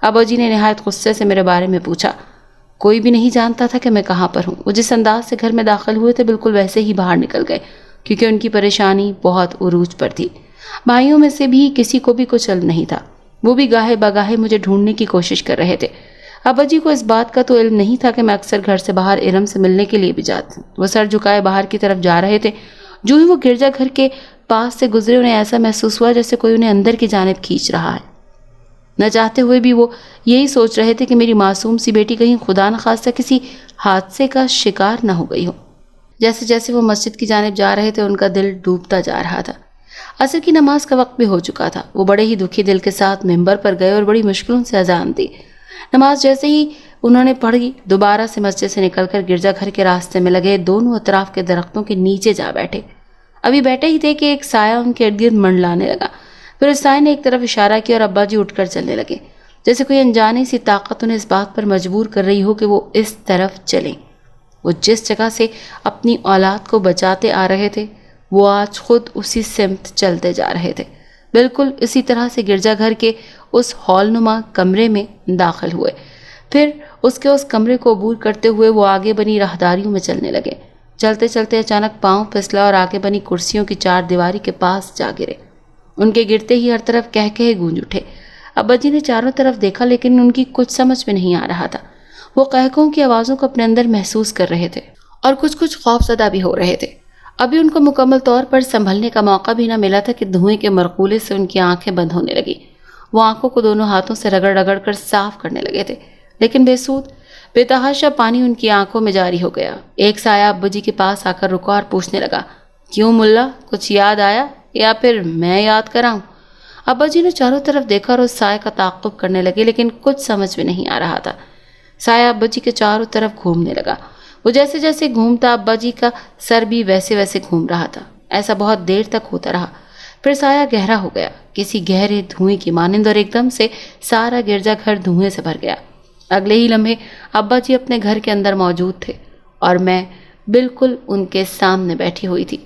ابا جی نے نہایت غصے سے میرے بارے میں پوچھا۔ کوئی بھی نہیں جانتا تھا کہ میں کہاں پر ہوں۔ وہ جس انداز سے گھر میں داخل ہوئے تھے بالکل ویسے ہی باہر نکل گئے، کیونکہ ان کی پریشانی بہت عروج پر تھی۔ بھائیوں میں سے بھی کسی کو بھی کچھ علم نہیں تھا، وہ بھی گاہے بگاہے مجھے ڈھونڈنے کی کوشش کر رہے تھے۔ ابا جی کو اس بات کا تو علم نہیں تھا کہ میں اکثر گھر سے باہر ارم سے ملنے کے لیے بھی جاتی۔ وہ سر جھکائے باہر کی طرف جا رہے تھے۔ جو ہی وہ گرجا گھر کے پاس سے گزرے انہیں ایسا محسوس ہوا جیسے کوئی انہیں اندر کی جانب کھینچ رہا ہے۔ نہ چاہتے ہوئے بھی وہ یہی سوچ رہے تھے کہ میری معصوم سی بیٹی کہیں خدا نخواستہ کسی حادثے کا شکار نہ ہو گئی ہو۔ جیسے جیسے وہ مسجد کی جانب جا رہے تھے ان کا دل ڈوبتا جا رہا تھا۔ عصر کی نماز کا وقت بھی ہو چکا تھا۔ وہ بڑے ہی دکھی دل کے ساتھ ممبر پر گئے اور بڑی مشکلوں سے اذان دی۔ نماز جیسے ہی انہوں نے پڑھی، دوبارہ سے مسجد سے نکل کر گرجا گھر کے راستے میں لگے دونوں اطراف کے درختوں کے نیچے جا بیٹھے۔ ابھی بیٹھے ہی تھے کہ ایک سایہ ان کے ارد گرد منڈلانے لگا۔ پھر اس سائے نے ایک طرف اشارہ کیا اور ابا جی اٹھ کر چلنے لگے، جیسے کوئی انجانی سی طاقت انہیں اس بات پر مجبور کر رہی ہو کہ وہ اس طرف چلیں۔ وہ جس جگہ سے اپنی اولاد کو بچاتے آ رہے تھے وہ آج خود اسی سمت چلتے جا رہے تھے۔ بالکل اسی طرح سے گرجا گھر کے اس ہال نما کمرے میں داخل ہوئے، پھر اس کے اس کمرے کو عبور کرتے ہوئے وہ آگے بنی راہداریوں میں چلنے لگے۔ चलते चलते अचानक पांव फिसला और आगे बनी कुर्सियों की चार दीवारी के पास जा गिरे। उनके गिरते ही हर तरफ कह कहे गूंज उठे। अब्बा जी ने चारों तरफ देखा लेकिन उनकी कुछ समझ में नहीं आ रहा था। वो कहकों की आवाज़ों को अपने अंदर महसूस कर रहे थे और कुछ कुछ खौफजदा भी हो रहे थे। अभी उनको मुकम्मल तौर पर संभलने का मौका भी न मिला था कि धुएं के मरकूले से उनकी आंखें बंद होने लगी। वो आंखों को दोनों हाथों से रगड़ रगड़ कर साफ करने लगे थे, लेकिन बेसूद बेतहाशा पानी उनकी आंखों में जारी हो गया। एक साया अब्बू जी के पास आकर रुका और पूछने लगा, क्यों मुल्ला, कुछ याद आया या फिर मैं याद कराऊं? अब्बा जी ने चारों तरफ देखा और उस साय का ताक़ुब करने लगे, लेकिन कुछ समझ में नहीं आ रहा था। साया अब्बा जी के चारों तरफ घूमने लगा। वो जैसे जैसे घूमता अब्बा जी का सर भी वैसे वैसे घूम रहा था। ऐसा बहुत देर तक होता रहा। फिर साया गहरा हो गया, किसी गहरे धुएं की मानिंद, और एकदम से सारा गिरजाघर धुएं से भर गया। अगले ही लम्हे अब्बा जी अपने घर के अंदर मौजूद थे और मैं बिल्कुल उनके सामने बैठी हुई थी,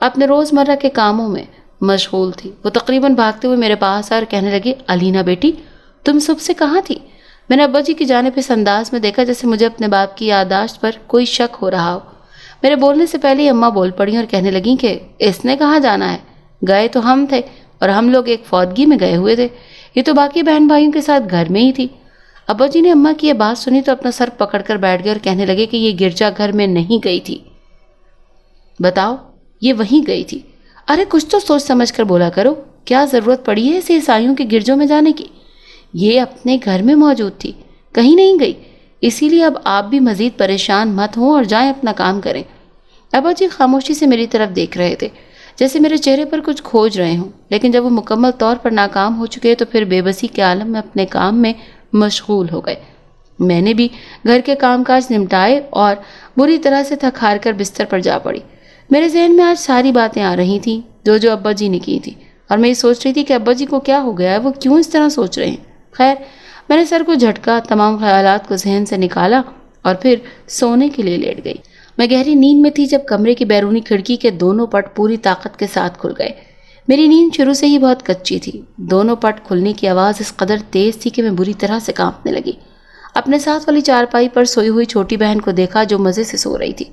अपने रोज़मर्रा के कामों में मशगूल थी। वो तकरीबन भागते हुए मेरे पास आए और कहने लगी, अलीना बेटी, तुम सुबह से कहाँ थी? मैंने अब्बा जी की जानिब इस अंदाज में देखा जैसे मुझे अपने बाप की याददाश्त पर कोई शक हो रहा हो। मेरे बोलने से पहले ही अम्मा बोल पड़ी और कहने लगी कि इसने कहाँ जाना है? गए तो हम थे और हम लोग एक फौदगी में गए हुए थे। ये तो बाकी बहन भाइयों के साथ घर में ही थी। अब्बा जी ने अम्मा की ये बात सुनी तो अपना सर पकड़कर बैठ गए और कहने लगे कि ये गिरजाघर में नहीं गई थी। बताओ, ये वहीं गई थी। अरे कुछ तो सोच समझ कर बोला करो, क्या ज़रूरत पड़ी है इसे ईसाइयों के गिरजों में जाने की? ये अपने घर में मौजूद थी, कहीं नहीं गई। इसीलिए अब आप भी मज़ीद परेशान मत हों और जाएं अपना काम करें। अब्बा जी खामोशी से मेरी तरफ देख रहे थे, जैसे मेरे चेहरे पर कुछ खोज रहे हों, लेकिन जब वो मुकम्मल तौर पर नाकाम हो चुके तो फिर बेबसी के आलम में अपने काम में मशगूल हो गए। मैंने भी घर के कामकाज निपटाए और बुरी तरह से थक हार कर बिस्तर पर जा पड़ी। मेरे जहन में आज सारी बातें आ रही थीं जो अब्बा जी ने की थी, और मैं ये सोच रही थी कि अब्बा जी को क्या हो गया है, वो क्यों इस तरह सोच रहे हैं। खैर, मैंने सर को झटका, तमाम ख्यालात को जहन से निकाला और फिर सोने के लिए लेट गई। मैं गहरी नींद में थी जब कमरे की बैरूनी खिड़की के दोनों पट पूरी ताकत के साथ खुल गए। मेरी नींद शुरू से ही बहुत कच्ची थी। दोनों पट खुलने की आवाज़ इस कदर तेज़ थी कि मैं बुरी तरह से कांपने लगी। अपने साथ वाली चारपाई पर सोई हुई छोटी बहन को देखा जो मज़े से सो रही थी।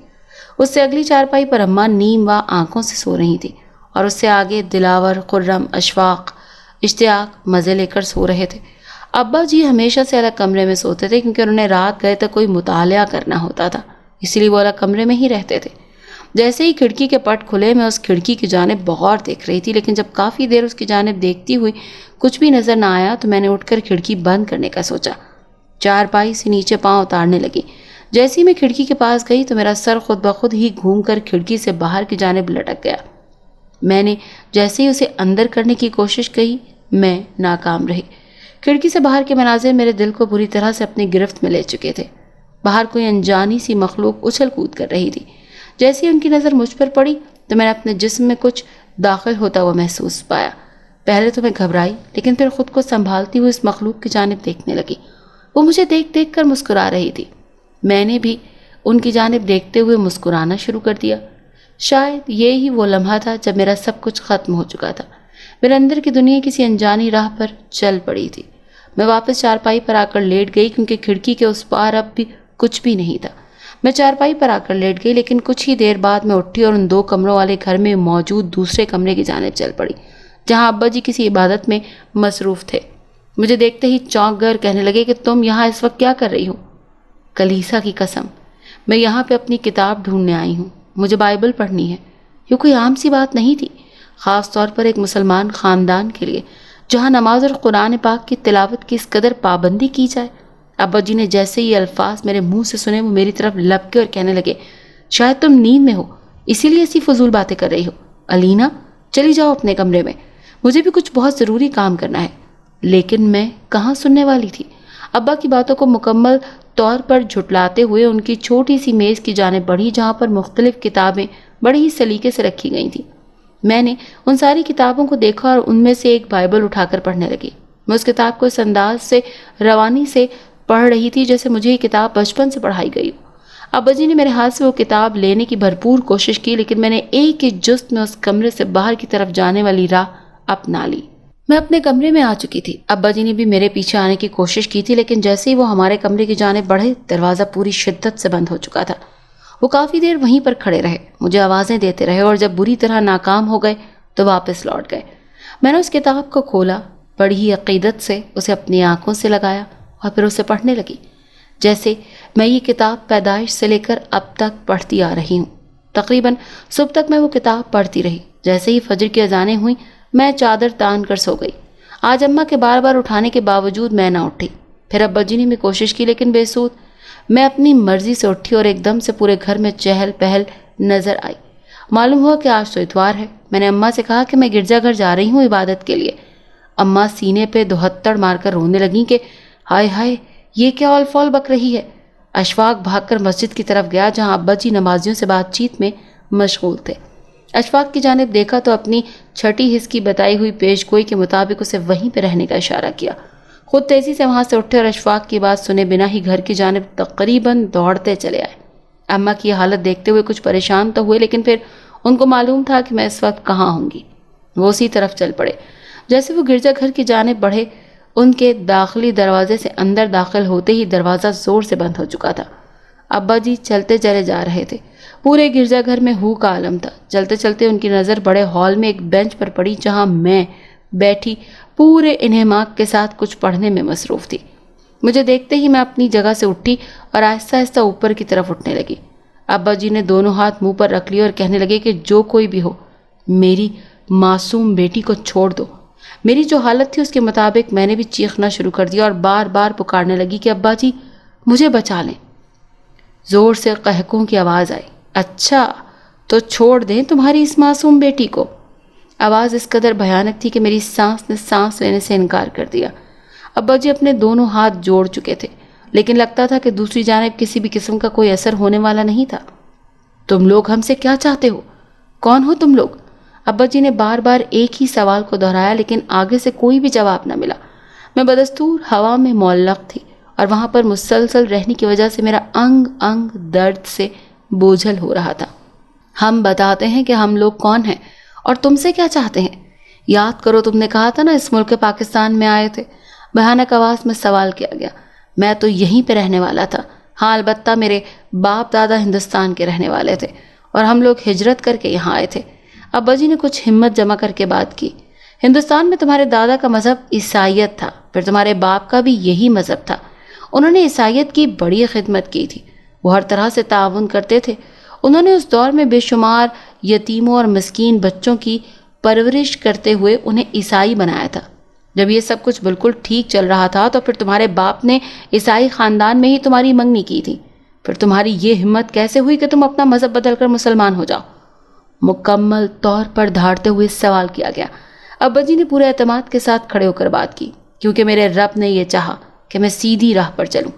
उससे अगली चारपाई पर अम्मा नीम व आंखों से सो रही थी और उससे आगे दिलावर, खुर्रम, अशफाक, इश्तियाक मज़े लेकर सो रहे थे। अब्बा जी हमेशा से अलग कमरे में सोते थे क्योंकि उन्हें रात गए तो कोई मुतालिया करना होता था, इसलिए वो अलग कमरे में ही रहते थे। जैसे ही खिड़की के पट खुले मैं उस खिड़की की जानिब बगौर देख रही थी, लेकिन जब काफ़ी देर उसकी जानिब देखती हुई कुछ भी नज़र ना आया तो मैंने उठकर खिड़की बंद करने का सोचा। चारपाई से नीचे पाँव उतारने लगी। जैसे ही मैं खिड़की के पास गई तो मेरा सर खुद ब खुद ही घूमकर खिड़की से बाहर की जानिब लटक गया। मैंने जैसे ही उसे अंदर करने की कोशिश की, मैं नाकाम रही। खिड़की से बाहर के मनाजिर मेरे दिल को बुरी तरह से अपनी गिरफ्त में ले चुके थे। बाहर कोई अनजानी सी मखलूक उछल कूद कर रही थी। जैसे ही उनकी नज़र मुझ पर पड़ी तो मैंने अपने जिस्म में कुछ दाखिल होता हुआ महसूस पाया। पहले तो मैं घबराई, लेकिन फिर खुद को संभालती हुई इस मखलूक की जानिब देखने लगी। वो मुझे देख देख कर मुस्कुरा रही थी। मैंने भी उनकी जानिब देखते हुए मुस्कुराना शुरू कर दिया। शायद ये ही वो लम्हा था जब मेरा सब कुछ ख़त्म हो चुका था। मेरे अंदर की दुनिया किसी अनजानी राह पर चल पड़ी थी। मैं वापस चारपाई पर आकर लेट गई क्योंकि खिड़की के उस पार अब भी कुछ भी नहीं था। मैं चारपाई पर आकर लेट गई, लेकिन कुछ ही देर बाद मैं उठी और उन 2 कमरों वाले घर में मौजूद दूसरे कमरे की जानिब चल पड़ी जहां अब्बा जी किसी इबादत में मसरूफ़ थे। मुझे देखते ही चौंक गए और कहने लगे कि तुम यहाँ इस वक्त क्या कर रही हो? कलीसा की कसम, मैं यहाँ पे अपनी किताब ढूंढने आई हूँ। मुझे बाइबल पढ़नी है। ये कोई आम सी बात नहीं थी, ख़ास तौर पर एक मुसलमान ख़ानदान के लिए जहाँ नमाज और कुरान पाक की तिलावत की इस कदर पाबंदी की जाए। अब्बा जी ने जैसे ही अल्फाज मेरे मुंह से सुने वो मेरी तरफ लपके और कहने लगे, शायद तुम नींद में हो इसीलिए ऐसी फजूल बातें कर रही हो। अलीना, चली जाओ अपने कमरे में, मुझे भी कुछ बहुत ज़रूरी काम करना है। लेकिन मैं कहाँ सुनने वाली थी। अब्बा की बातों को मुकम्मल तौर पर झुटलाते हुए उनकी छोटी सी मेज़ की जानिब बढ़ी जहाँ पर मुख्तलिफ किताबें बड़ी ही सलीके से रखी गई थी। मैंने उन सारी किताबों को देखा और उनमें से एक बाइबल उठाकर पढ़ने लगी। मैं उस किताब को इस अंदाज से रवानी से पढ़ रही थी जैसे मुझे ये किताब बचपन से पढ़ाई गई हो। अब्बा जी ने मेरे हाथ से वो किताब लेने की भरपूर कोशिश की, लेकिन मैंने एक ही जुस्त में उस कमरे से बाहर की तरफ जाने वाली राह अपना ली। मैं अपने कमरे में आ चुकी थी। अब्बा जी ने भी मेरे पीछे आने की कोशिश की थी, लेकिन जैसे ही वो हमारे कमरे की जानिब बढ़े दरवाज़ा पूरी शिद्दत से बंद हो चुका था। وہ کافی دیر وہیں پر کھڑے رہے، مجھے آوازیں دیتے رہے اور جب بری طرح ناکام ہو گئے تو واپس لوٹ گئے۔ میں نے اس کتاب کو کھولا، بڑی عقیدت سے اسے اپنی آنکھوں سے لگایا اور پھر اسے پڑھنے لگی، جیسے میں یہ کتاب پیدائش سے لے کر اب تک پڑھتی آ رہی ہوں۔ تقریباً صبح تک میں وہ کتاب پڑھتی رہی۔ جیسے ہی فجر کی اذانیں ہوئیں میں چادر تان کر سو گئی۔ آج اماں کے بار بار اٹھانے کے باوجود میں نہ اٹھی۔ پھر ابا جی نے بھی کوشش کی لیکن بے سود۔ میں اپنی مرضی سے اٹھی اور ایک دم سے پورے گھر میں چہل پہل نظر آئی۔ معلوم ہوا کہ آج تو اتوار ہے۔ میں نے اماں سے کہا کہ میں گرجا گھر جا رہی ہوں عبادت کے لیے۔ اماں سینے پہ دوہتڑ مار کر رونے لگیں کہ ہائے ہائے یہ کیا اول فول بک رہی ہے۔ اشفاق بھاگ کر مسجد کی طرف گیا جہاں ابا جی نمازیوں سے بات چیت میں مشغول تھے۔ اشفاق کی جانب دیکھا تو اپنی چھٹی حص کی بتائی ہوئی پیش گوئی کے مطابق اسے وہیں پہ رہنے کا اشارہ کیا۔ خود تیزی سے وہاں سے اٹھے اور اشفاق کی بات سنے بنا ہی گھر کی جانب تقریباً دوڑتے چلے آئے۔ اماں کی حالت دیکھتے ہوئے کچھ پریشان تو ہوئے لیکن پھر ان کو معلوم تھا کہ میں اس وقت کہاں ہوں گی۔ وہ اسی طرف چل پڑے۔ جیسے وہ گرجا گھر کی جانب بڑھے ان کے داخلی دروازے سے اندر داخل ہوتے ہی دروازہ زور سے بند ہو چکا تھا۔ ابا جی چلتے چلے جا رہے تھے۔ پورے گرجا گھر میں ہو کا عالم تھا۔ چلتے چلتے ان کی نظر بڑے ہال میں ایک بینچ پر پڑی جہاں میں بیٹھی پورے انہماک کے ساتھ کچھ پڑھنے میں مصروف تھی۔ مجھے دیکھتے ہی میں اپنی جگہ سے اٹھی اور آہستہ آہستہ اوپر کی طرف اٹھنے لگی۔ ابا جی نے دونوں ہاتھ منہ پر رکھ لیے اور کہنے لگے کہ جو کوئی بھی ہو میری معصوم بیٹی کو چھوڑ دو۔ میری جو حالت تھی اس کے مطابق میں نے بھی چیخنا شروع کر دیا اور بار بار پکارنے لگی کہ ابا جی مجھے بچا لیں۔ زور سے قہقوں کی آواز آئی، اچھا تو چھوڑ دیں تمہاری اس معصوم بیٹی کو۔ آواز اس قدر بھیانک تھی کہ میری سانس نے سانس لینے سے انکار کر دیا۔ ابا جی اپنے دونوں ہاتھ جوڑ چکے تھے لیکن لگتا تھا کہ دوسری جانب کسی بھی قسم کا کوئی اثر ہونے والا نہیں تھا۔ تم لوگ ہم سے کیا چاہتے ہو؟ کون ہو تم لوگ؟ ابا جی نے بار بار ایک ہی سوال کو دہرایا لیکن آگے سے کوئی بھی جواب نہ ملا۔ میں بدستور ہوا میں معلق تھی اور وہاں پر مسلسل رہنے کی وجہ سے میرا انگ انگ درد سے بوجھل ہو رہا تھا۔ ہم بتاتے ہیں کہ ہم لوگ کون ہیں اور تم سے کیا چاہتے ہیں؟ یاد کرو تم نے کہا تھا نا اس ملک پاکستان میں آئے تھے۔ بھیانک آواز میں سوال کیا گیا۔ میں تو یہیں پہ رہنے والا تھا۔ ہاں البتہ میرے باپ دادا ہندوستان کے رہنے والے تھے اور ہم لوگ ہجرت کر کے یہاں آئے تھے۔ ابا جی نے کچھ ہمت جمع کر کے بات کی۔ ہندوستان میں تمہارے دادا کا مذہب عیسائیت تھا، پھر تمہارے باپ کا بھی یہی مذہب تھا۔ انہوں نے عیسائیت کی بڑی خدمت کی تھی، وہ ہر طرح سے تعاون کرتے تھے۔ انہوں نے اس دور میں بے شمار یتیموں اور مسکین بچوں کی پرورش کرتے ہوئے انہیں عیسائی بنایا تھا۔ جب یہ سب کچھ بالکل ٹھیک چل رہا تھا تو پھر تمہارے باپ نے عیسائی خاندان میں ہی تمہاری منگنی کی تھی۔ پھر تمہاری یہ ہمت کیسے ہوئی کہ تم اپنا مذہب بدل کر مسلمان ہو جاؤ؟ مکمل طور پر دھاڑتے ہوئے سوال کیا گیا۔ ابا جی نے پورے اعتماد کے ساتھ کھڑے ہو کر بات کی، کیونکہ میرے رب نے یہ چاہا کہ میں سیدھی راہ پر چلوں۔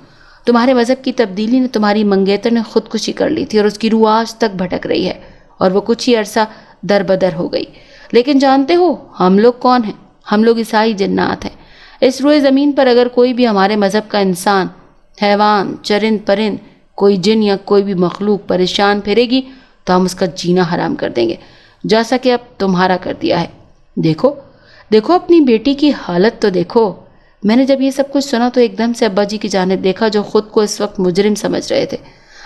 تمہارے مذہب کی تبدیلی نے تمہاری منگیتر نے خودکشی کر لی تھی اور اس کی روح آج تک بھٹک رہی ہے اور وہ کچھ ہی عرصہ در بدر ہو گئی۔ لیکن جانتے ہو ہم لوگ کون ہیں؟ ہم لوگ عیسائی جنات ہیں۔ اس روئے زمین پر اگر کوئی بھی ہمارے مذہب کا انسان، حیوان، چرند پرند، کوئی جن یا کوئی بھی مخلوق پریشان پھرے گی تو ہم اس کا جینا حرام کر دیں گے، جیسا کہ اب تمہارا کر دیا ہے۔ دیکھو دیکھو اپنی بیٹی کی حالت تو دیکھو۔ میں نے جب یہ سب کچھ سنا تو ایک دم سے ابا جی کی جانب دیکھا جو خود کو اس وقت مجرم سمجھ رہے تھے،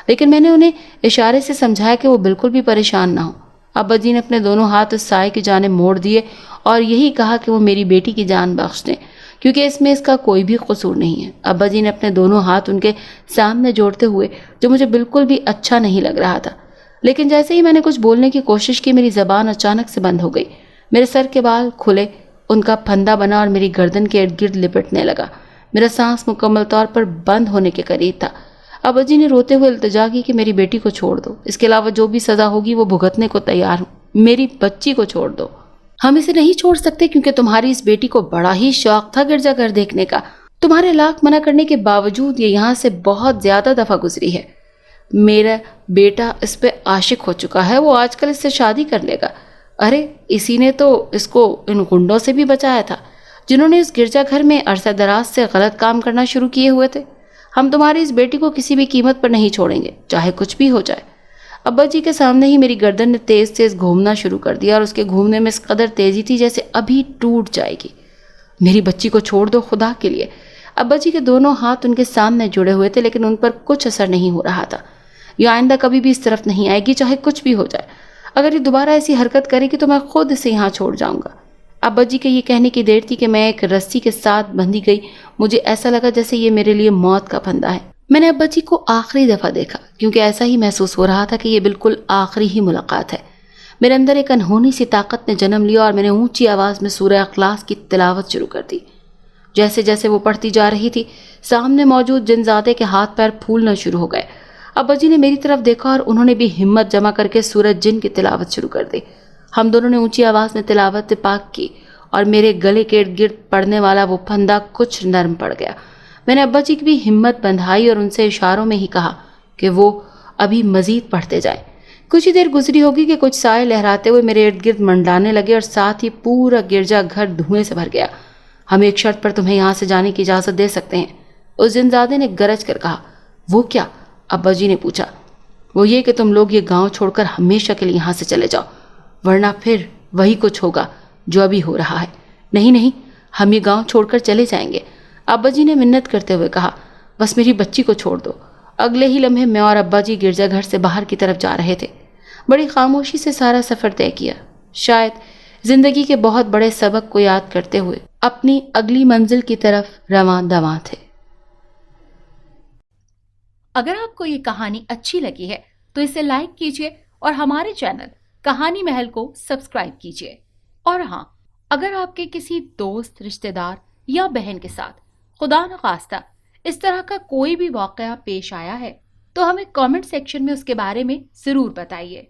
لیکن میں نے انہیں اشارے سے سمجھایا کہ وہ بالکل بھی پریشان نہ ہو۔ ابا جی نے اپنے دونوں ہاتھ اس سائے کی جانب موڑ دیے اور یہی کہا کہ وہ میری بیٹی کی جان بخش دیں کیونکہ اس میں اس کا کوئی بھی قصور نہیں ہے۔ ابا جی نے اپنے دونوں ہاتھ ان کے سامنے جوڑتے ہوئے، جو مجھے بالکل بھی اچھا نہیں لگ رہا تھا، لیکن جیسے ہی میں نے کچھ بولنے کی کوشش کی میری زبان اچانک سے بند ہو گئی۔ میرے سر کے بال کھلے، ان کا پھندا بنا اور میری گردن کے ارد گرد لپٹنے لگا۔ میرا سانس مکمل طور پر بند ہونے کے قریب تھا۔ ابا جی نے روتے ہوئے التجا کی کہ میری بیٹی کو چھوڑ دو، اس کے علاوہ جو بھی سزا ہوگی وہ بھگتنے کو تیار ہوں، میری بچی کو چھوڑ دو۔ ہم اسے نہیں چھوڑ سکتے کیونکہ تمہاری اس بیٹی کو بڑا ہی شوق تھا گرجا گھر دیکھنے کا۔ تمہارے لاکھ منع کرنے کے باوجود یہ یہاں سے بہت زیادہ دفعہ گزری ہے۔ میرا بیٹا اس پہ عاشق ہو چکا ہے، وہ آج کل اس سے شادی کر لے گا۔ ارے اسی نے تو اس کو ان گنڈوں سے بھی بچایا تھا جنہوں نے اس گرجا گھر میں عرصہ دراز سے غلط کام کرنا شروع کیے ہوئے تھے۔ ہم تمہاری اس بیٹی کو کسی بھی قیمت پر نہیں چھوڑیں گے، چاہے کچھ بھی ہو جائے۔ ابا جی کے سامنے ہی میری گردن نے تیز تیز گھومنا شروع کر دیا اور اس کے گھومنے میں اس قدر تیزی تھی جیسے ابھی ٹوٹ جائے گی۔ میری بچی کو چھوڑ دو خدا کے لیے۔ ابا جی کے دونوں ہاتھ ان کے سامنے جڑے ہوئے تھے لیکن ان پر کچھ اثر نہیں ہو رہا تھا۔ یہ آئندہ کبھی بھی اس طرف نہیں آئے گی، چاہے کچھ بھی ہو جائے۔ اگر یہ دوبارہ ایسی حرکت کرے گی تو میں خود اسے یہاں چھوڑ جاؤں گا۔ ابا جی کے یہ کہنے کی دیر تھی کہ میں ایک رسی کے ساتھ بندھی گئی۔ مجھے ایسا لگا جیسے یہ میرے لیے موت کا پھندا ہے۔ میں نے ابا جی کو آخری دفعہ دیکھا، کیونکہ ایسا ہی محسوس ہو رہا تھا کہ یہ بالکل آخری ہی ملاقات ہے۔ میرے اندر ایک انہونی سی طاقت نے جنم لیا اور میں نے اونچی آواز میں سورہ اخلاص کی تلاوت شروع کر دی۔ جیسے جیسے وہ پڑھتی جا رہی تھی، سامنے موجود جنزادے کے ہاتھ پیر پھولنا شروع ہو گئے۔ ابا جی نے میری طرف دیکھا اور انہوں نے بھی ہمت جمع کر کے سورۃ جن کی تلاوت شروع کر دی۔ ہم دونوں نے اونچی آواز میں تلاوت پاک کی اور میرے گلے کے ارد گرد پڑنے والا وہ پھندا کچھ نرم پڑ گیا۔ میں نے ابا جی کی بھی ہمت بندھائی اور ان سے اشاروں میں ہی کہا کہ وہ ابھی مزید پڑھتے جائیں۔ کچھ ہی دیر گزری ہوگی کہ کچھ سائے لہراتے ہوئے میرے ارد گرد منڈلانے لگے اور ساتھ ہی پورا گرجا گھر دھوئیں سے بھر گیا۔ ہم ایک شرط پر تمہیں یہاں سے جانے کی اجازت دے سکتے ہیں، اس جنزادے نے گرج کر کہا۔ وہ کیا؟ ابا جی نے پوچھا۔ وہ یہ کہ تم لوگ یہ گاؤں چھوڑ کر ہمیشہ کے لیے یہاں سے چلے جاؤ، ورنہ پھر وہی کچھ ہوگا جو ابھی ہو رہا ہے۔ نہیں نہیں، ہم یہ گاؤں چھوڑ کر چلے جائیں گے، ابا جی نے منت کرتے ہوئے کہا۔ بس میری بچی کو چھوڑ دو۔ اگلے ہی لمحے میں اور ابا جی گرجا گھر سے باہر کی طرف جا رہے تھے۔ بڑی خاموشی سے سارا سفر طے کیا، شاید زندگی کے بہت بڑے سبق کو یاد کرتے ہوئے اپنی اگلی منزل کی طرف رواں دواں تھے۔ اگر آپ کو یہ کہانی اچھی لگی ہے تو اسے لائک کیجیے اور ہمارے چینل کہانی محل کو سبسکرائب کیجیے۔ اور ہاں، اگر آپ کے کسی دوست، رشتہ دار یا بہن کے ساتھ خدا نخواستہ اس طرح کا کوئی بھی واقعہ پیش آیا ہے تو ہمیں کامنٹ سیکشن میں اس کے بارے میں ضرور بتائیے۔